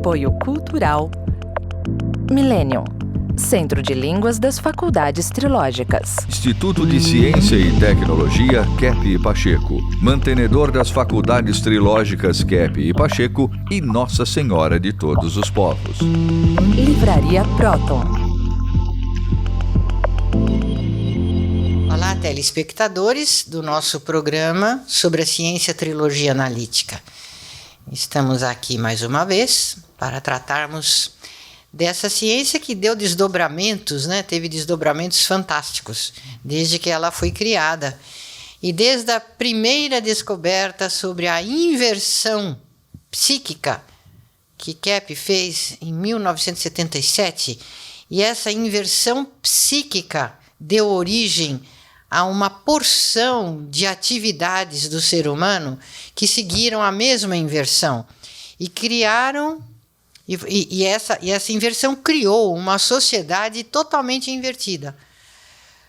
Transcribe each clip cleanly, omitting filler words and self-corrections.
Apoio Cultural Millennium, Centro de Línguas das Faculdades Trilógicas. Instituto de Ciência e Tecnologia Kepp e Pacheco, mantenedor das Faculdades Trilógicas Kepp e Pacheco e Nossa Senhora de Todos os Povos. Livraria Próton. Olá, telespectadores do nosso programa sobre a ciência trilogia analítica. Estamos aqui mais uma vez para tratarmos dessa ciência que deu desdobramentos, né? Teve desdobramentos fantásticos desde que ela foi criada. E desde a primeira descoberta sobre a inversão psíquica que Kepp fez em 1977, e essa inversão psíquica deu origem a uma porção de atividades do ser humano que seguiram a mesma inversão e criaram, e essa inversão criou uma sociedade totalmente invertida.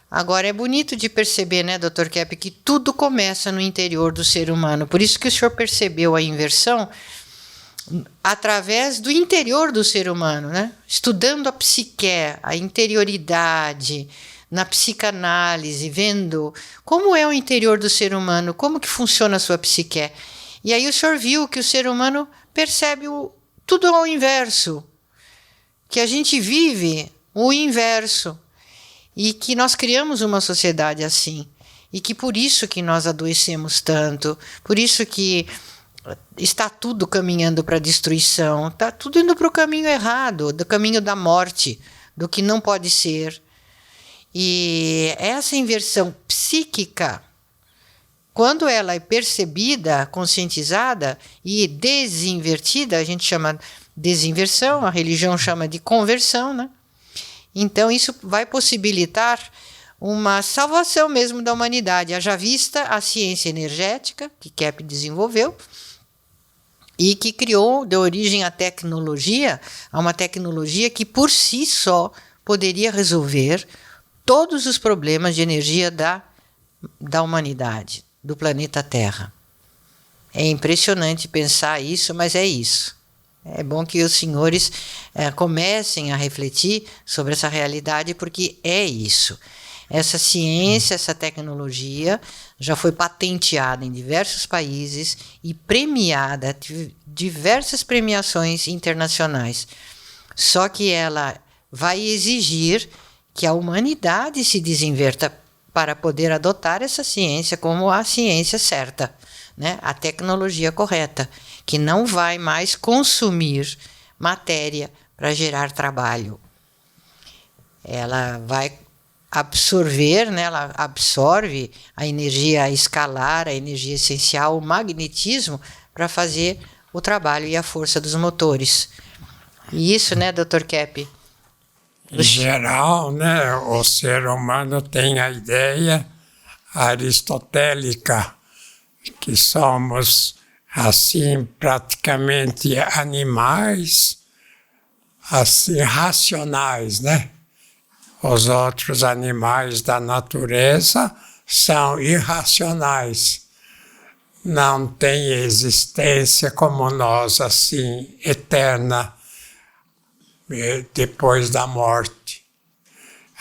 Agora, é bonito de perceber, né, Dr. Kepp, que tudo começa no interior do ser humano. Por isso que o senhor percebeu a inversão através do interior do ser humano, né? Estudando a psique, a interioridade, na psicanálise, vendo como é o interior do ser humano, como que funciona a sua psique. E aí o senhor viu que o ser humano percebe tudo ao inverso, que a gente vive o inverso e que nós criamos uma sociedade assim e que por isso que nós adoecemos tanto, por isso que está tudo caminhando para a destruição, está tudo indo para o caminho errado, do caminho da morte, do que não pode ser. E essa inversão psíquica, quando ela é percebida, conscientizada e desinvertida, a gente chama desinversão, a religião chama de conversão, né? Então isso vai possibilitar uma salvação mesmo da humanidade. Haja vista a ciência energética, que Kepp desenvolveu, e que deu origem à tecnologia, a uma tecnologia que por si só poderia resolver todos os problemas de energia da humanidade, do planeta Terra. É impressionante pensar isso, mas é isso. É bom que os senhores comecem a refletir sobre essa realidade, porque é isso. Essa ciência, essa tecnologia já foi patenteada em diversos países e premiada, diversas premiações internacionais. Só que ela vai exigir que a humanidade se desinverta para poder adotar essa ciência como a ciência certa, né? A tecnologia correta, que não vai mais consumir matéria para gerar trabalho. Ela vai absorver, né? Ela absorve a energia escalar, a energia essencial, o magnetismo, para fazer o trabalho e a força dos motores. E isso, né, Dr. Kepp? Em geral, né, o ser humano tem a ideia aristotélica que somos, assim, praticamente animais, assim, racionais, né? Os outros animais da natureza são irracionais. Não têm existência como nós, assim, eterna, depois da morte.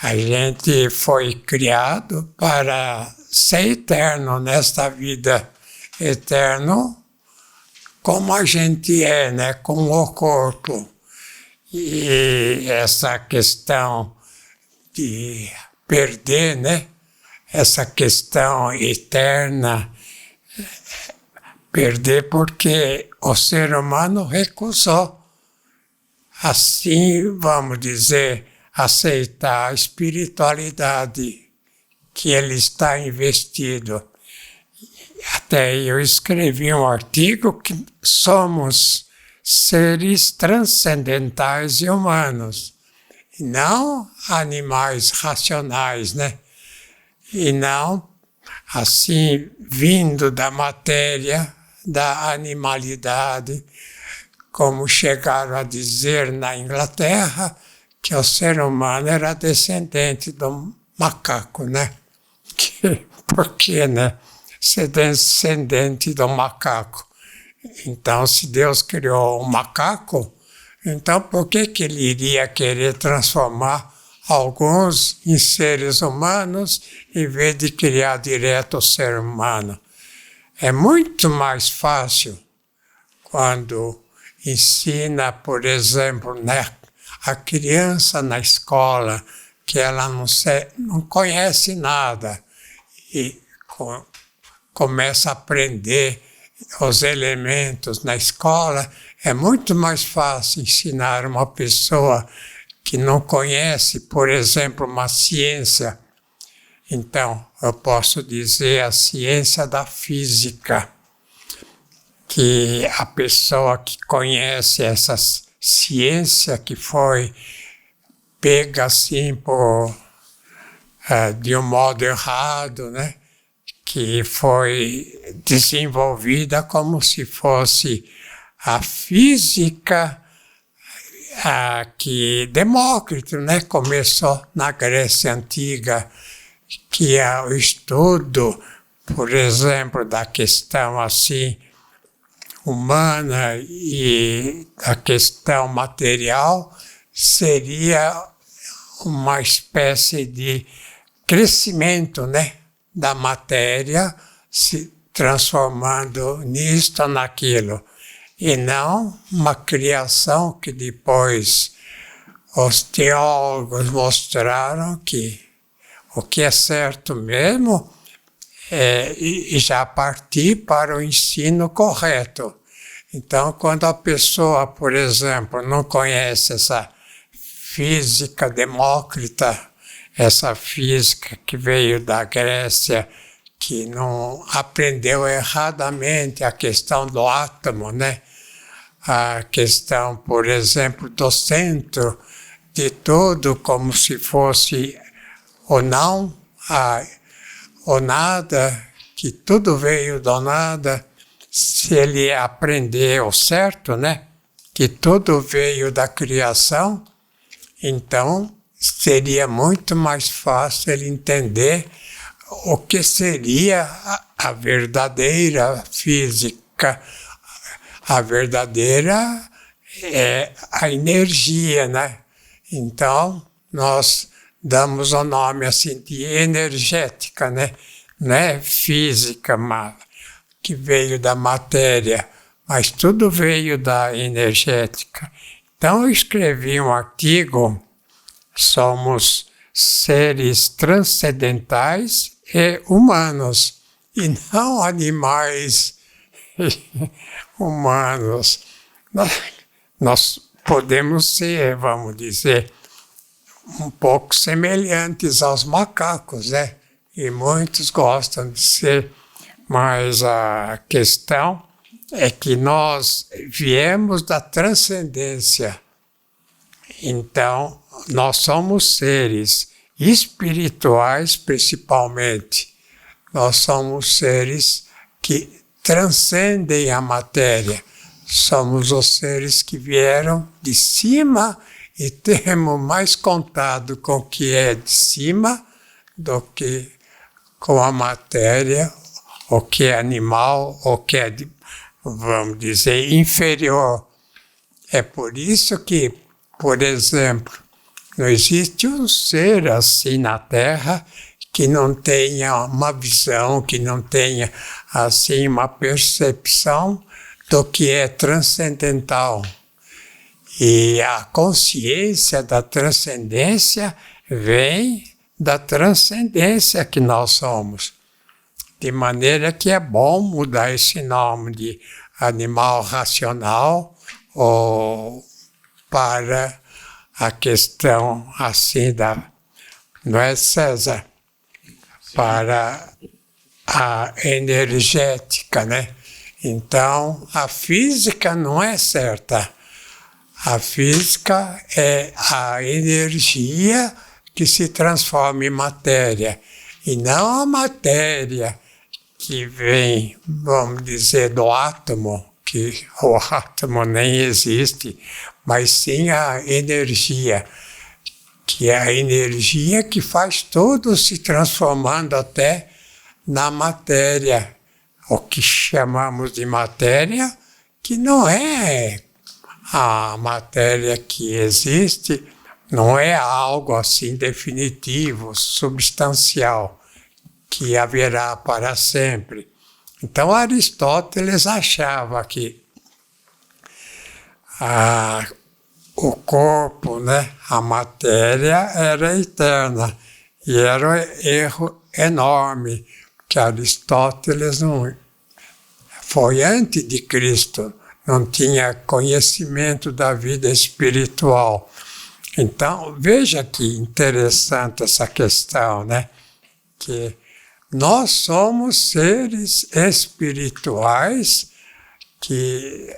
A gente foi criado para ser eterno nesta vida, eterno como a gente é, né, com o corpo. E essa questão de perder, né, essa questão eterna, perder porque o ser humano recusou, assim, vamos dizer, aceitar a espiritualidade que ele está investido. Até eu escrevi um artigo que somos seres transcendentais e humanos, e não animais racionais, né? E não, assim, vindo da matéria, da animalidade, como chegaram a dizer na Inglaterra, que o ser humano era descendente do macaco, né? Por quê, né? Ser descendente do macaco. Então, se Deus criou um macaco, Então, por que ele iria querer transformar alguns em seres humanos em vez de criar direto o ser humano? É muito mais fácil quando ensina, por exemplo, né, a criança na escola, que ela não conhece nada e começa a aprender os elementos na escola. É muito mais fácil ensinar uma pessoa que não conhece, por exemplo, uma ciência. Então, eu posso dizer a ciência da física, que a pessoa que conhece essa ciência que foi pega assim de um modo errado, né? Que foi desenvolvida como se fosse a física que Demócrito, né, começou na Grécia Antiga, que é o estudo, por exemplo, da questão assim humana e da questão material, seria uma espécie de crescimento, né, da matéria se transformando nisto ou naquilo, e não uma criação que depois os teólogos mostraram que o que é certo mesmo é já partir para o ensino correto. Então, quando a pessoa, por exemplo, não conhece essa física demócrita, essa física que veio da Grécia, que não aprendeu erradamente a questão do átomo, né? A questão, por exemplo, do centro de tudo, como se fosse o não, o nada, que tudo veio do nada. Se ele aprendeu certo, né? Que tudo veio da criação, então seria muito mais fácil ele entender o que seria a verdadeira física. A verdadeira é a energia, né? Então, nós damos o nome assim de energética, né? Não é física, que veio da matéria, mas tudo veio da energética. Então, eu escrevi um artigo, somos seres transcendentais e humanos, e não animais humanos. Nós podemos ser, vamos dizer, um pouco semelhantes aos macacos, né? E muitos gostam de ser, mas a questão é que nós viemos da transcendência. Então, nós somos seres espirituais, principalmente. Nós somos seres que transcendem a matéria. Somos os seres que vieram de cima e temos mais contato com o que é de cima do que com a matéria, o que é animal, o que é, vamos dizer, inferior. É por isso que, por exemplo, não existe um ser assim na Terra que não tenha uma visão, que não tenha assim uma percepção do que é transcendental. E a consciência da transcendência vem da transcendência que nós somos. De maneira que é bom mudar esse nome de animal racional ou para a questão assim da... Não é, César? Para a energética, né? Então, a física não é certa. A física é a energia que se transforma em matéria, e não a matéria que vem, vamos dizer, do átomo, que o átomo nem existe, mas sim a energia, que é a energia que faz tudo se transformando até na matéria, o que chamamos de matéria, que não é a matéria que existe não é algo assim definitivo, substancial, que haverá para sempre. Então Aristóteles achava que o corpo, né, a matéria era eterna, e era um erro enorme, que Aristóteles não foi antes de Cristo, não tinha conhecimento da vida espiritual. Então, veja que interessante essa questão, né? Que nós somos seres espirituais que,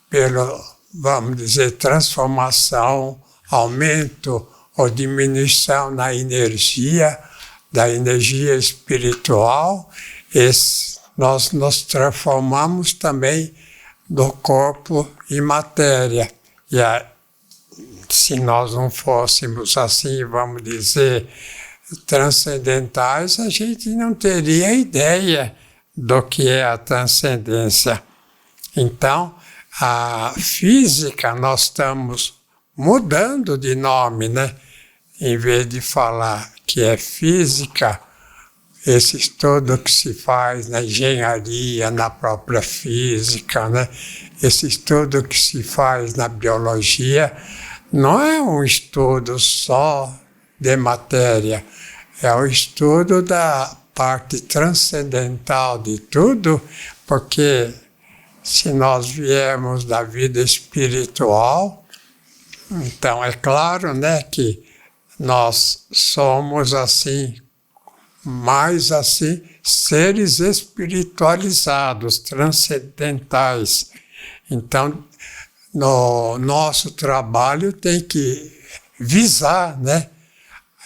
pelo, vamos dizer, transformação, aumento ou diminuição na energia, da energia espiritual, nós nos transformamos também do corpo em matéria. E se nós não fôssemos assim, vamos dizer, transcendentais, a gente não teria ideia do que é a transcendência. Então, a física, nós estamos mudando de nome, né? Em vez de falar que é física, esse estudo que se faz na engenharia, na própria física, né? Esse estudo que se faz na biologia, não é um estudo só de matéria, é o estudo da parte transcendental de tudo, porque se nós viemos da vida espiritual, então é claro, né, que nós somos assim, mais assim, seres espiritualizados, transcendentais. Então, no nosso trabalho tem que visar, né,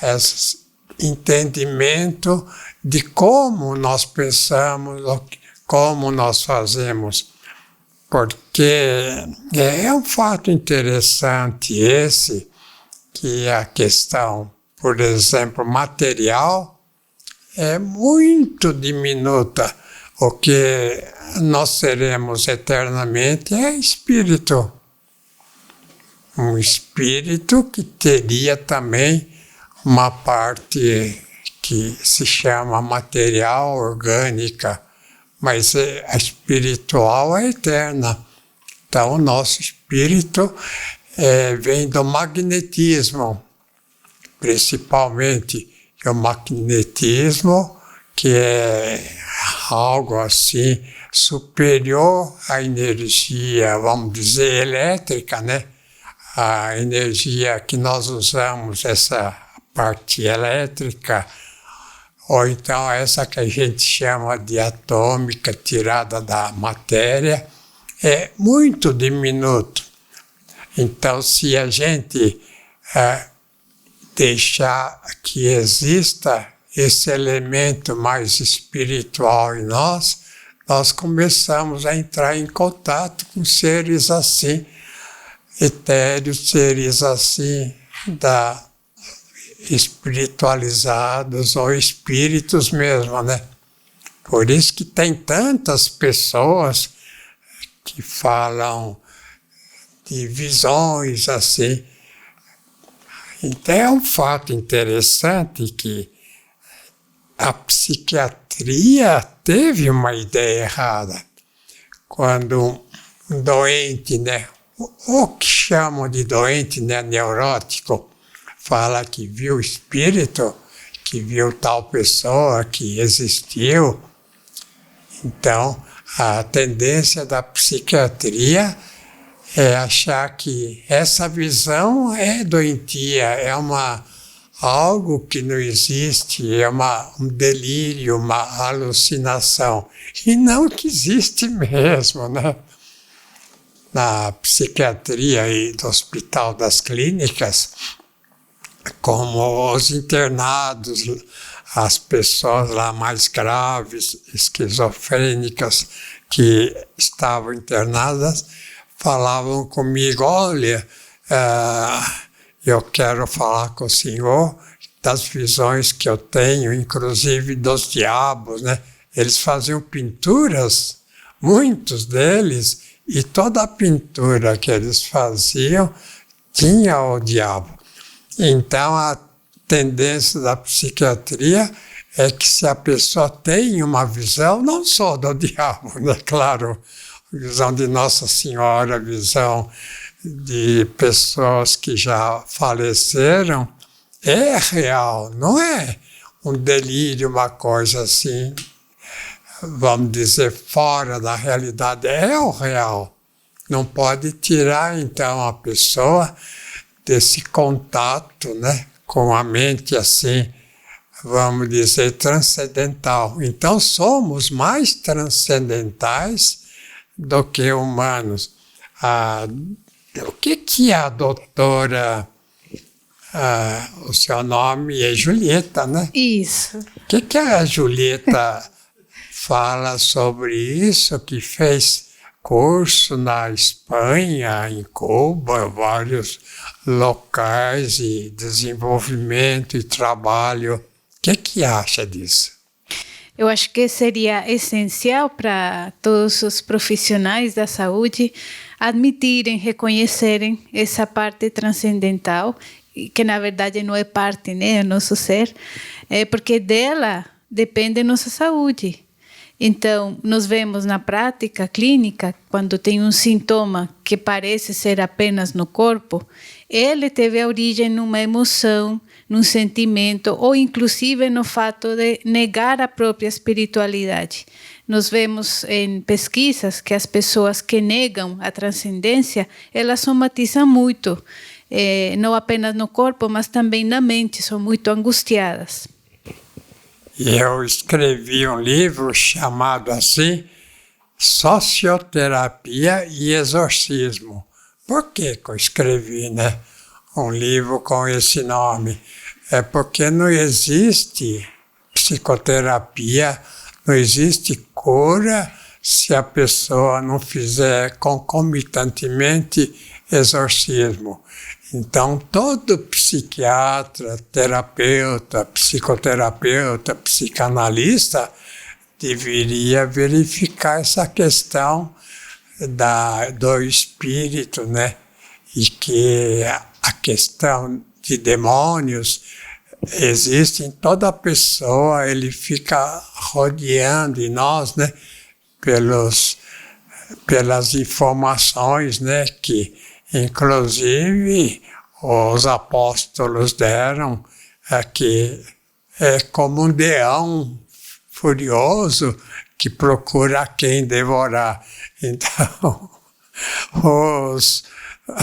esse entendimento de como nós pensamos, como nós fazemos. Porque é um fato interessante esse, que a questão, por exemplo, material, é muito diminuta. O que nós seremos eternamente é espírito. Um espírito que teria também uma parte que se chama material orgânica, mas a espiritual é eterna. Então, o nosso espírito vem do magnetismo, principalmente, que é o magnetismo, que é algo assim superior à energia, vamos dizer, elétrica, né? A energia que nós usamos, essa parte elétrica, ou então essa que a gente chama de atômica, tirada da matéria, é muito diminuto. Então, se a gente deixar que exista esse elemento mais espiritual em nós, nós começamos a entrar em contato com seres assim, etéreos, seres assim, espiritualizados ou espíritos mesmo, né? Por isso que tem tantas pessoas que falam de visões assim. Então é um fato interessante que a psiquiatria teve uma ideia errada. Quando um doente, né, o que chamam de doente, né, neurótico, fala que viu espírito, que viu tal pessoa que existiu. Então, a tendência da psiquiatria é achar que essa visão é doentia, é algo que não existe, é um delírio, uma alucinação. E não que existe mesmo, né? Na psiquiatria e do Hospital das Clínicas, como os internados, as pessoas lá mais graves, esquizofrênicas, que estavam internadas, falavam comigo, olha, eu quero falar com o senhor das visões que eu tenho, inclusive dos diabos, né? Eles faziam pinturas, muitos deles, E toda a pintura que eles faziam tinha o diabo. Então, a tendência da psiquiatria é que se a pessoa tem uma visão, não só do diabo, né? Claro, visão de Nossa Senhora, visão de pessoas que já faleceram, é real, não é um delírio, uma coisa assim, vamos dizer, fora da realidade, é o real. Não pode tirar, então, a pessoa desse contato, né, com a mente assim, vamos dizer, transcendental. Então, somos mais transcendentais do que humanos. O que a doutora, o seu nome é Julieta, né? Isso. O que a Julieta fala sobre isso, que fez curso na Espanha, em Cuba, vários locais de desenvolvimento e trabalho. O que acha disso? Eu acho que seria essencial para todos os profissionais da saúde admitirem, reconhecerem essa parte transcendental, que na verdade não é parte, né, é nosso ser, porque dela depende nossa saúde. Então, nós vemos na prática clínica, quando tem um sintoma que parece ser apenas no corpo, ele teve a origem numa emoção, num sentimento, ou inclusive no fato de negar a própria espiritualidade. Nós vemos em pesquisas que as pessoas que negam a transcendência, elas somatizam muito, não apenas no corpo, mas também na mente, são muito angustiadas. Eu escrevi um livro chamado assim, Socioterapia e Exorcismo. Por que eu escrevi, né, um livro com esse nome? É porque não existe psicoterapia, não existe cura se a pessoa não fizer concomitantemente exorcismo. Então, todo psiquiatra, terapeuta, psicoterapeuta, psicanalista deveria verificar essa questão do espírito, né? E que a questão de demônios existe em toda pessoa, ele fica rodeando em nós, né? Pelas informações, né? Que inclusive os apóstolos deram, que é como um leão furioso que procura quem devorar. Então, os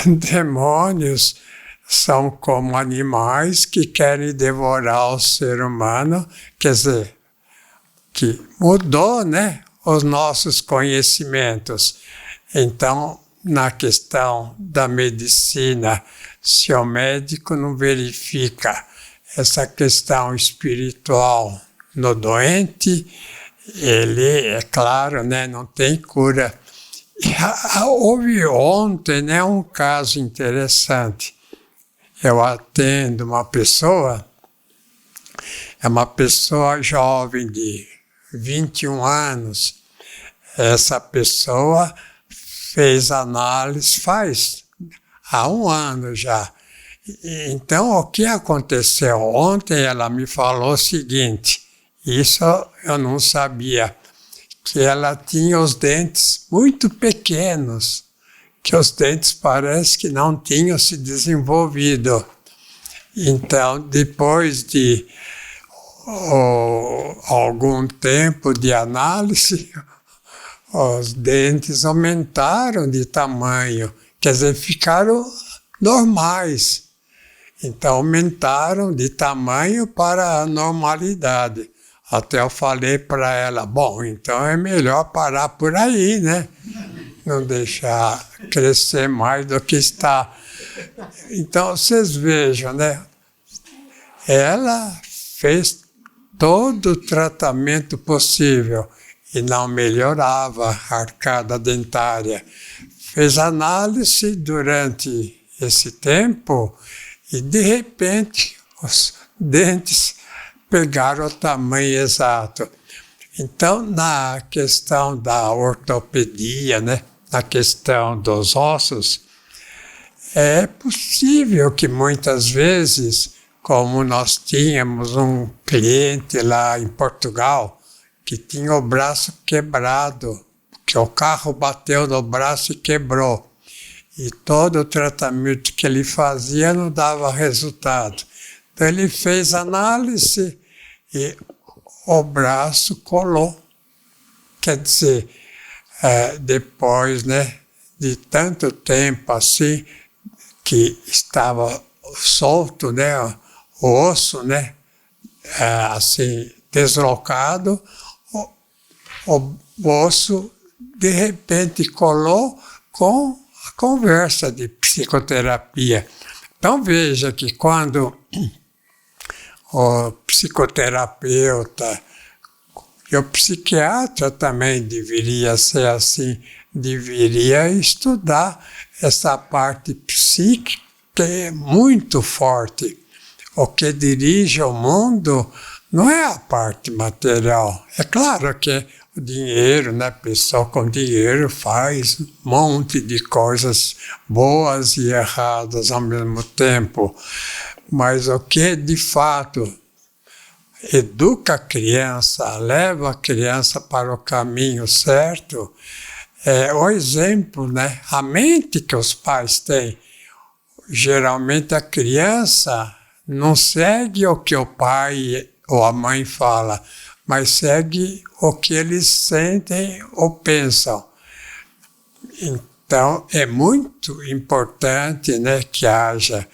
demônios são como animais que querem devorar o ser humano, quer dizer, que mudou, né, os nossos conhecimentos. Então, na questão da medicina, se o médico não verifica essa questão espiritual no doente, ele, é claro, né, não tem cura. Houve ontem, né, um caso interessante. Eu atendo uma pessoa, é uma pessoa jovem de 21 anos. Essa pessoa fez análise há 1 ano já. Então, o que aconteceu ontem, ela me falou o seguinte, isso eu não sabia, que ela tinha os dentes muito pequenos, que os dentes parece que não tinham se desenvolvido. Então, depois de algum tempo de análise, os dentes aumentaram de tamanho, quer dizer, ficaram normais. Então, aumentaram de tamanho para a normalidade. Até eu falei para ela, bom, então é melhor parar por aí, né? Não deixar crescer mais do que está. Então, vocês vejam, né? Ela fez todo o tratamento possível e não melhorava a arcada dentária. Fez análise durante esse tempo e, de repente, os dentes pegaram o tamanho exato. Então, na questão da ortopedia, né, na questão dos ossos, é possível que muitas vezes, como nós tínhamos um cliente lá em Portugal que tinha o braço quebrado, que o carro bateu no braço e quebrou. E todo o tratamento que ele fazia não dava resultado. Então ele fez análise e o braço colou. Quer dizer, depois, né, de tanto tempo assim, que estava solto, né, o osso, né, assim, deslocado, o osso de repente colou com a conversa de psicoterapia. Então veja que quando o psicoterapeuta e o psiquiatra também deveria ser assim, deveria estudar essa parte psíquica que é muito forte. O que dirige o mundo não é a parte material. É claro que o dinheiro, né? A pessoa com dinheiro faz um monte de coisas boas e erradas ao mesmo tempo. Mas o que de fato educa a criança, leva a criança para o caminho certo, é o exemplo, né? A mente que os pais têm. Geralmente a criança não segue o que o pai ou a mãe fala, mas segue o que eles sentem ou pensam. Então, é muito importante, né, que haja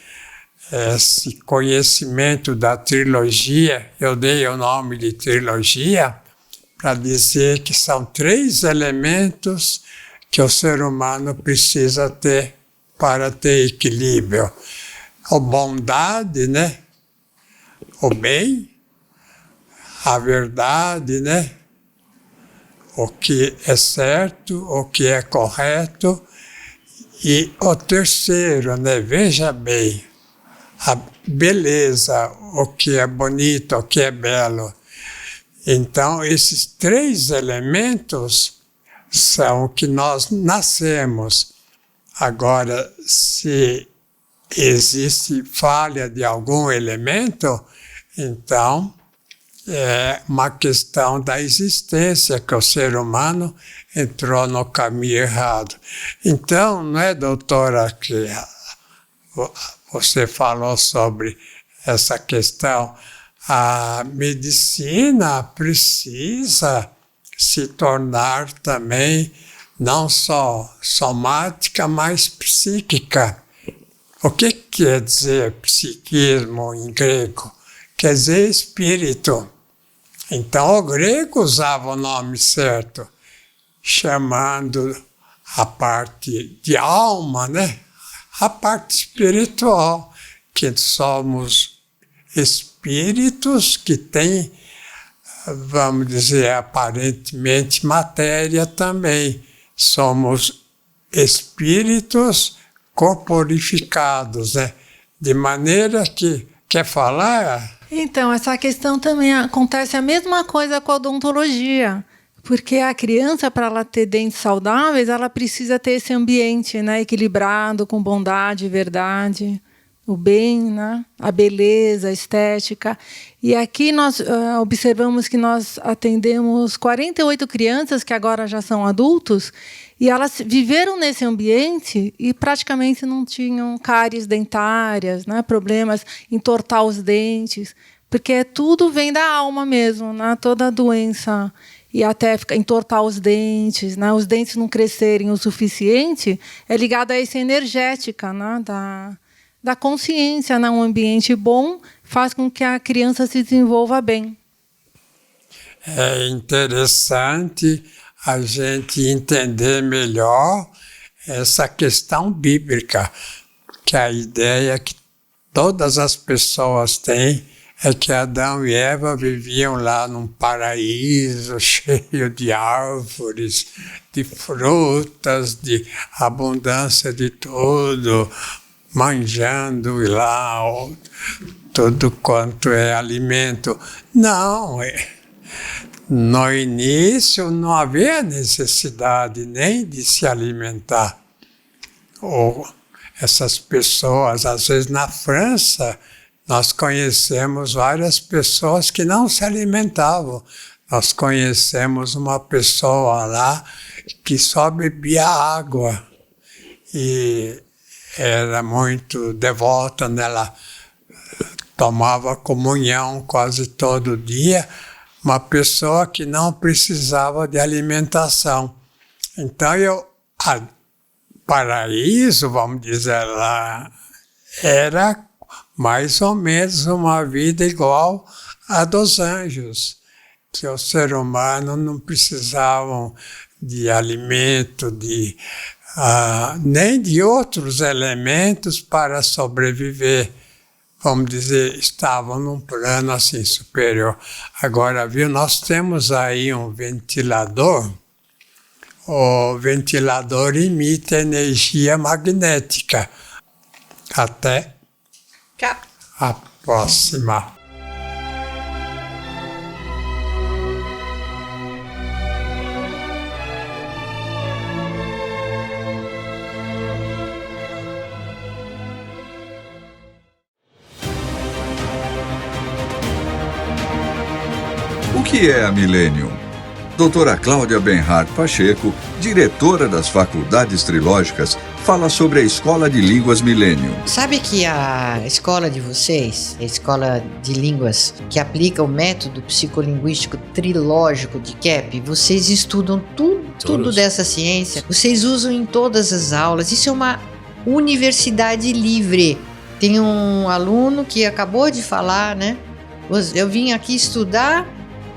esse conhecimento da trilogia. Eu dei o nome de trilogia para dizer que são 3 elementos que o ser humano precisa ter para ter equilíbrio. A bondade, né? O bem, a verdade, né? O que é certo, o que é correto. E o terceiro, né? Veja bem, a beleza, o que é bonito, o que é belo. Então, esses 3 elementos são o que nós nascemos. Agora, se existe falha de algum elemento, então é uma questão da existência, que o ser humano entrou no caminho errado. Então, não é, doutora, que você falou sobre essa questão? A medicina precisa se tornar também não só somática, mas psíquica. O que quer dizer psiquismo em grego? Quer dizer espírito. Então o grego usava o nome certo, chamando a parte de alma, né? A parte espiritual, que somos espíritos que têm, vamos dizer, aparentemente matéria também. Somos espíritos corporificados, né? De maneira que, quer falar? Então, essa questão também acontece a mesma coisa com a odontologia, porque a criança, para ela ter dentes saudáveis, ela precisa ter esse ambiente, né, equilibrado, com bondade, verdade, o bem, né, a beleza, a estética. E aqui nós observamos que nós atendemos 48 crianças que agora já são adultos, e elas viveram nesse ambiente e praticamente não tinham cáries dentárias, né, problemas em entortar os dentes, porque tudo vem da alma mesmo, né, toda a doença, e até entortar os dentes, né, os dentes não crescerem o suficiente, é ligado a essa energética, né, da consciência, né, um ambiente bom faz com que a criança se desenvolva bem. É interessante a gente entender melhor essa questão bíblica, que a ideia que todas as pessoas têm é que Adão e Eva viviam lá num paraíso cheio de árvores, de frutas, de abundância de tudo, manjando lá tudo quanto é alimento. Não, No início não havia necessidade nem de se alimentar. Ou essas pessoas, às vezes na França, nós conhecemos várias pessoas que não se alimentavam. Nós conhecemos uma pessoa lá que só bebia água e era muito devota, né? Ela tomava comunhão quase todo dia, uma pessoa que não precisava de alimentação. Então, paraíso, vamos dizer lá, era mais ou menos uma vida igual à dos anjos, que o ser humano não precisavam de alimento, nem de outros elementos para sobreviver. Vamos dizer, estavam num plano assim superior. Agora, viu, nós temos aí um ventilador. O ventilador emite energia magnética. Até Tchau. a próxima. O que é a Millennium? Doutora Cláudia Benhart Pacheco, diretora das Faculdades Trilógicas, fala sobre a Escola de Línguas Millennium. Sabe que a escola de vocês, a escola de línguas que aplica o método psicolinguístico trilógico de KEP, vocês estudam tudo dessa ciência, vocês usam em todas as aulas. Isso é uma universidade livre. Tem um aluno que acabou de falar, né? Eu vim aqui estudar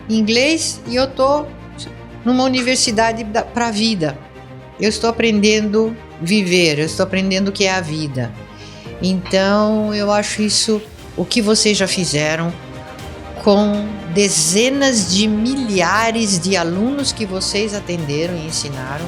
inglês e eu tô numa universidade para a vida. Eu estou aprendendo a viver, eu estou aprendendo o que é a vida. Então, eu acho isso o que vocês já fizeram com dezenas de milhares de alunos que vocês atenderam e ensinaram.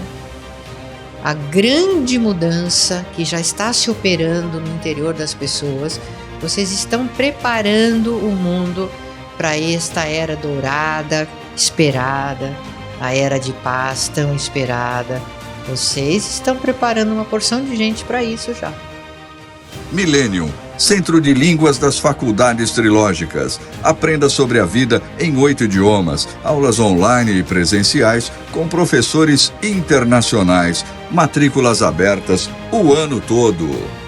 A grande mudança que já está se operando no interior das pessoas. Vocês estão preparando o mundo para esta era dourada, esperada, a era de paz tão esperada. Vocês estão preparando uma porção de gente para isso já. Millennium, Centro de Línguas das Faculdades Trilógicas. Aprenda sobre a vida em 8 idiomas, aulas online e presenciais com professores internacionais, matrículas abertas o ano todo.